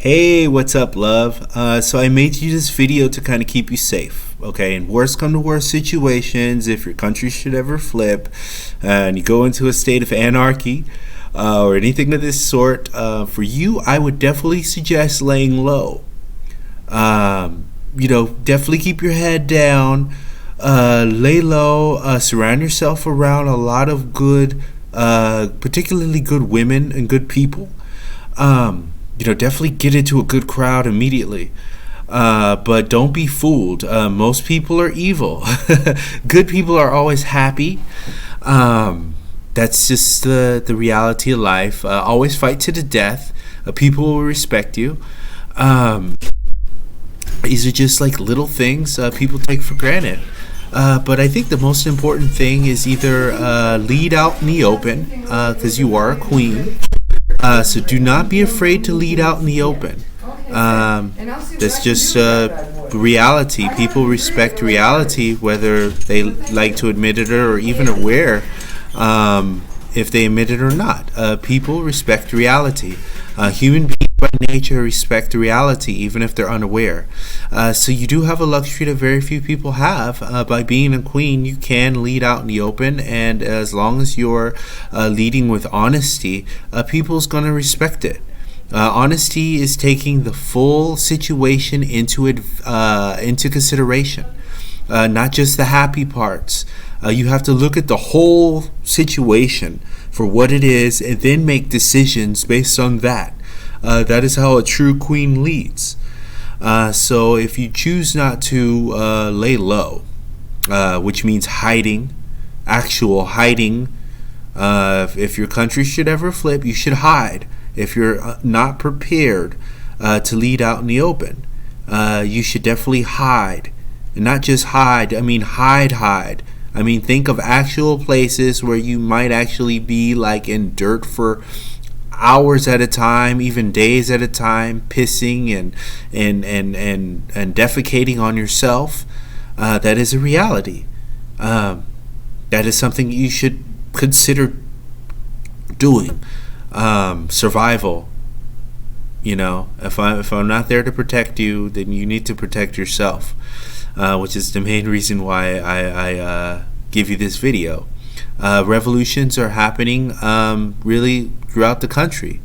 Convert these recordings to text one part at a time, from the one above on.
Hey, what's up, love? So I made you this video to kind of keep you safe, okay? In worst come to worst situations, if your country should ever flip and you go into a state of anarchy or anything of this sort, for you, I would definitely suggest laying low. Definitely keep your head down, lay low, surround yourself around a lot of good, particularly good women and good people. Definitely get into a good crowd immediately. But don't be fooled. Most people are evil. Good people are always happy. That's just the reality of life. Always fight to the death. People will respect you. These are just like little things people take for granted. But I think the most important thing is either lead out in the open, because you are a queen. So do not be afraid to lead out in the open. That's just reality. People respect reality, whether they like to admit it or even aware if they admit it or not. People respect reality. Human beings by nature respect reality, even if they're unaware. So you do have a luxury that very few people have. By being a queen, you can lead out in the open, and as long as you're leading with honesty, people's going to respect it. Honesty is taking the full situation into consideration, not just the happy parts. You have to look at the whole situation for what it is and then make decisions based on that. That is how a true queen leads. So if you choose not to lay low, which means hiding, actual hiding, if your country should ever flip, you should hide. If you're not prepared to lead out in the open, you should definitely hide. And not just hide, I mean hide. I mean, think of actual places where you might actually be like in dirt for hours at a time, even days at a time, pissing and defecating on yourself. That is a reality. That is something you should consider doing. Survival. If I'm not there to protect you, then you need to protect yourself, which is the main reason why I give you this video. Revolutions are happening really throughout the country,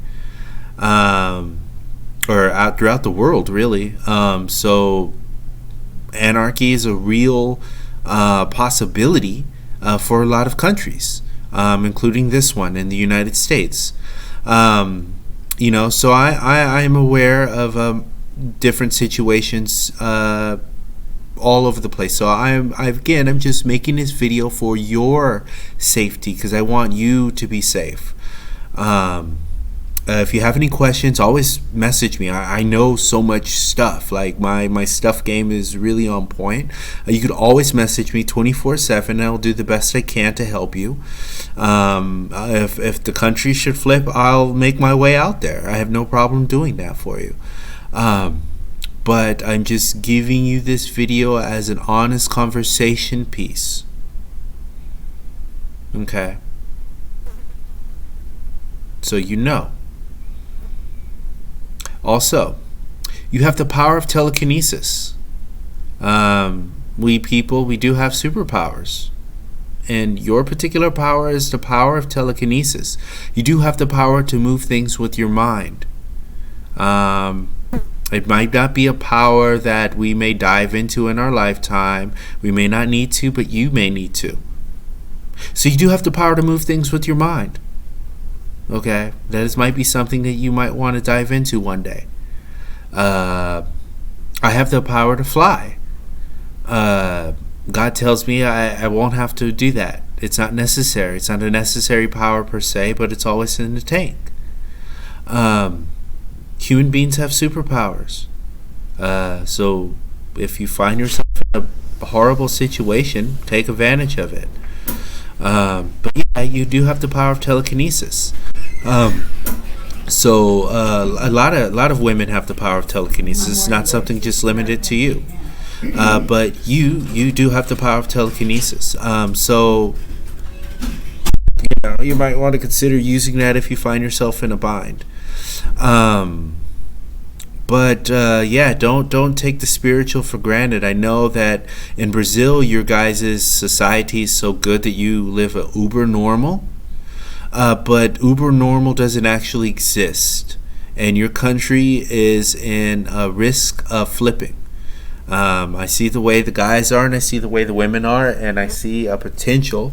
or out throughout the world, really. So anarchy is a real possibility for a lot of countries, including this one in the United States. So I am aware of different situations all over the place. So I'm just making this video for your safety, because I want you to be safe. If you have any questions, always message me. I know so much stuff. Like my stuff game is really on point. You could always message me 24/7. I'll do the best I can to help you. If the country should flip, I'll make my way out there. I have no problem doing that for you. But I'm just giving you this video as an honest conversation piece. Okay? So you know. Also, you have the power of telekinesis. We people, we do have superpowers. And your particular power is the power of telekinesis. You do have the power to move things with your mind. It might not be a power that we may dive into in our lifetime. We may not need to, but you may need to. So you do have the power to move things with your mind. Okay? Might be something that you might want to dive into one day. I have the power to fly. God tells me I won't have to do that. It's not necessary. It's not a necessary power per se, but it's always in the tank. Human beings have superpowers. So if you find yourself in a horrible situation, take advantage of it. But yeah, you do have the power of telekinesis. So a lot of women have the power of telekinesis. It's not something just limited to you. But you do have the power of telekinesis. So you might want to consider using that if you find yourself in a bind. But yeah, don't take the spiritual for granted. I know that in Brazil, your guys' society is so good that you live a uber normal. But uber normal doesn't actually exist, and your country is in a risk of flipping. I see the way the guys are, and I see the way the women are, and I see a potential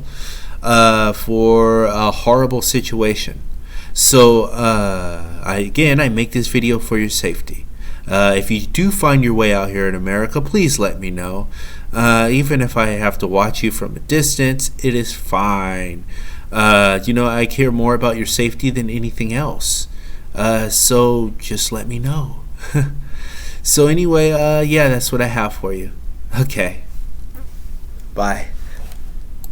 for a horrible situation. So I make this video for your safety. If you do find your way out here in America, please let me know. Even if I have to watch you from a distance, it is fine. I care more about your safety than anything else. So just let me know. So anyway, yeah, that's what I have for you. Okay. Bye.